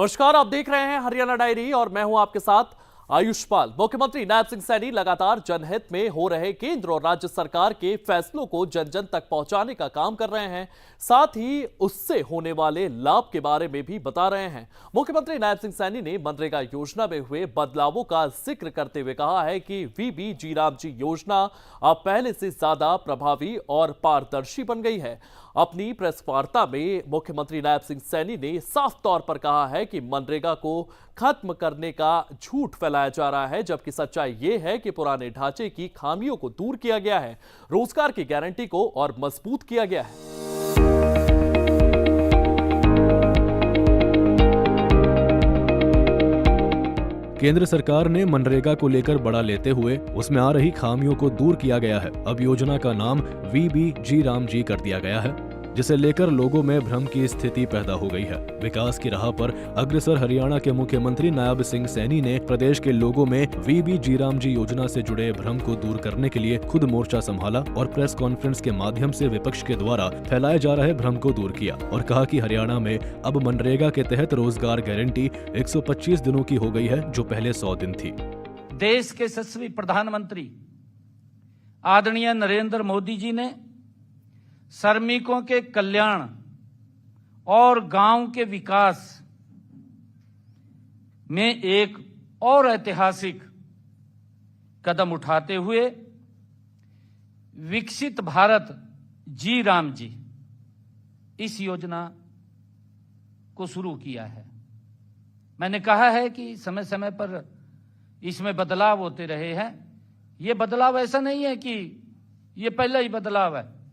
नमस्कार, आप देख रहे हैं हरियाणा डायरी और मैं हूं आपके साथ आयुष्पाल। मुख्यमंत्री नायब सिंह सैनी लगातार जनहित में हो रहे केंद्र और राज्य सरकार के फैसलों को जन जन तक पहुंचाने का काम कर रहे हैं, साथ ही उससे होने वाले लाभ के बारे में भी बता रहे हैं। मुख्यमंत्री नायब सिंह सैनी ने मनरेगा योजना में हुए बदलावों का जिक्र करते हुए कहा है कि वीबी जी राम जी योजना अब पहले से ज्यादा प्रभावी और पारदर्शी बन गई है। अपनी प्रेस वार्ता में मुख्यमंत्री नायब सिंह सैनी ने साफ तौर पर कहा है कि मनरेगा को खत्म करने का झूठ फैलाया जा रहा है, जबकि सच्चाई यह है कि पुराने ढांचे की खामियों को दूर किया गया है, रोजगार की गारंटी को और मजबूत किया गया है। केंद्र सरकार ने मनरेगा को लेकर बड़ा लेते हुए उसमें आ रही खामियों को दूर किया गया है। अब योजना का नाम वीबी जी राम जी कर दिया गया है, जिसे लेकर लोगों में भ्रम की स्थिति पैदा हो गई है। विकास की राह पर अग्रसर हरियाणा के मुख्यमंत्री नायब सिंह सैनी ने प्रदेश के लोगों में वीबी जी राम जी योजना से जुड़े भ्रम को दूर करने के लिए खुद मोर्चा संभाला और प्रेस कॉन्फ्रेंस के माध्यम से विपक्ष के द्वारा फैलाए जा रहे भ्रम को दूर किया और कहा कि हरियाणा में अब मनरेगा के तहत रोजगार गारंटी 125 दिनों की हो गई है, जो पहले 100 दिन थी। देश के यशस्वी प्रधानमंत्री आदरणीय नरेंद्र मोदी जी ने श्रमिकों के कल्याण और गांव के विकास में एक और ऐतिहासिक कदम उठाते हुए विकसित भारत जी राम जी इस योजना को शुरू किया है। मैंने कहा है कि समय समय पर इसमें बदलाव होते रहे हैं। ये बदलाव ऐसा नहीं है कि ये पहला ही बदलाव है,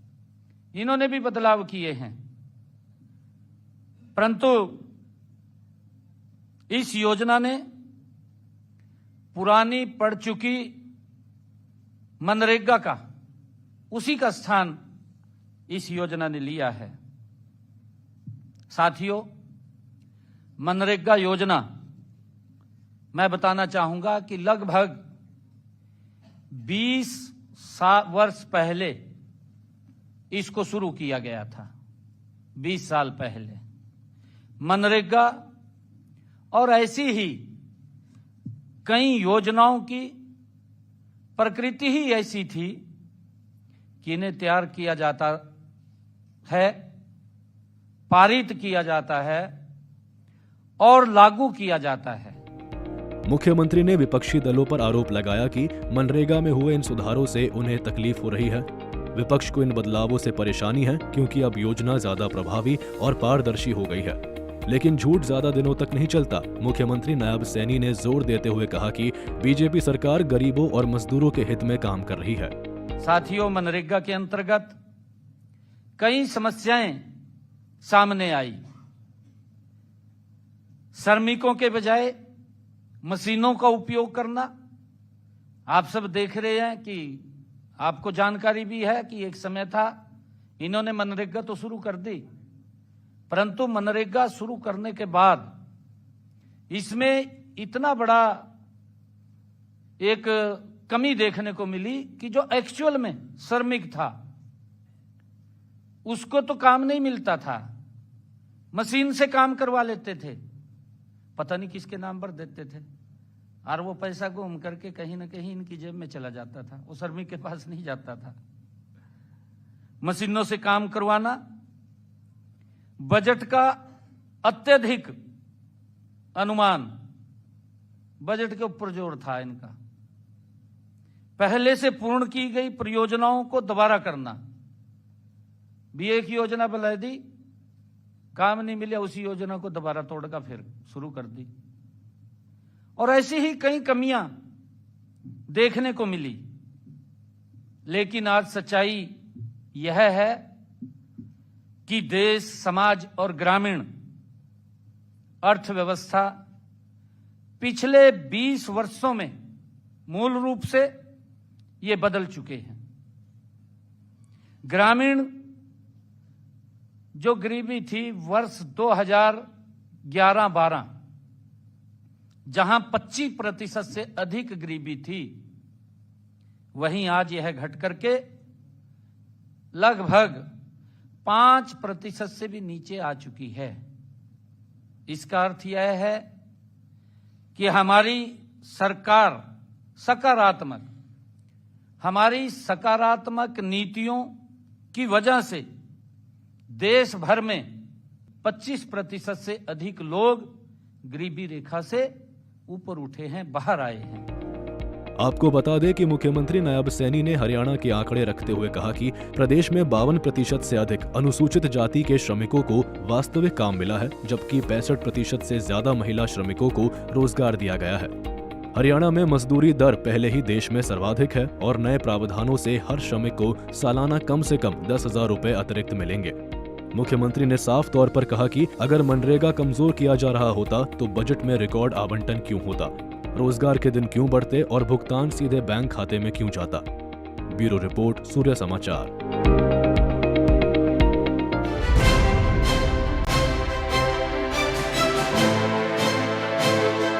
इन्होंने भी बदलाव किए हैं, परंतु इस योजना ने पुरानी पड़ चुकी मनरेगा का उसी का स्थान इस योजना ने लिया है। साथियों, मनरेगा योजना मैं बताना चाहूंगा कि लगभग 20 वर्ष पहले इसको शुरू किया गया था। 20 साल पहले मनरेगा और ऐसी ही कई योजनाओं की प्रकृति ही ऐसी थी कि इन्हें तैयार किया जाता है, पारित किया जाता है और लागू किया जाता है। मुख्यमंत्री ने विपक्षी दलों पर आरोप लगाया कि मनरेगा में हुए इन सुधारों से उन्हें तकलीफ हो रही है। विपक्ष को इन बदलावों से परेशानी है क्योंकि अब योजना ज्यादा प्रभावी और पारदर्शी हो गई है। लेकिन झूठ ज्यादा दिनों तक नहीं चलता। मुख्यमंत्री नायब सैनी ने जोर देते हुए कहा कि बीजेपी सरकार गरीबों और मजदूरों के हित में काम कर रही है। साथियों, मनरेगा के अंतर्गत कई समस्याएं सामने आई। श्रमिकों के बजाय मशीनों का उपयोग करना। आप सब देख रहे हैं कि आपको जानकारी भी है कि एक समय था इन्होंने मनरेगा तो शुरू कर दी, परंतु मनरेगा शुरू करने के बाद इसमें इतना बड़ा एक कमी देखने को मिली कि जो एक्चुअल में श्रमिक था उसको तो काम नहीं मिलता था, मशीन से काम करवा लेते थे, पता नहीं किसके नाम पर देते थे और वो पैसा घूम करके कहीं ना कहीं इनकी जेब में चला जाता था, वो श्रमिक के पास नहीं जाता था। मशीनों से काम करवाना, बजट का अत्यधिक अनुमान, बजट के ऊपर जोर था इनका। पहले से पूर्ण की गई परियोजनाओं को दोबारा करना, भी एक योजना बना दी, काम नहीं मिला, उसी योजना को दोबारा तोड़कर फिर शुरू कर दी। और ऐसी ही कई कमियां देखने को मिली। लेकिन आज सच्चाई यह है कि देश, समाज और ग्रामीण अर्थव्यवस्था पिछले 20 वर्षों में मूल रूप से ये बदल चुके हैं। ग्रामीण जो गरीबी थी वर्ष 2011-12, जहां 25% से अधिक गरीबी थी, वहीं आज यह घट करके लगभग 5% से भी नीचे आ चुकी है। इसका अर्थ यह है कि हमारी सरकार सकारात्मक नीतियों की वजह से देश भर में 25% से अधिक लोग गरीबी रेखा से ऊपर उठे हैं, बाहर आए हैं। आपको बता दें कि मुख्यमंत्री नायब सैनी ने हरियाणा के आंकड़े रखते हुए कहा कि प्रदेश में 52% से अधिक अनुसूचित जाति के श्रमिकों को वास्तविक काम मिला है, जबकि 65% से ज्यादा महिला श्रमिकों को रोजगार दिया गया है। हरियाणा में मजदूरी दर पहले ही देश में सर्वाधिक है और नए प्रावधानों से हर श्रमिक को सालाना कम से कम 10,000 रुपए अतिरिक्त मिलेंगे। मुख्यमंत्री ने साफ तौर पर कहा कि अगर मनरेगा कमजोर किया जा रहा होता तो बजट में रिकॉर्ड आवंटन क्यों होता, रोजगार के दिन क्यों बढ़ते और भुगतान सीधे बैंक खाते में क्यों जाता। ब्यूरो रिपोर्ट, सूर्य समाचार।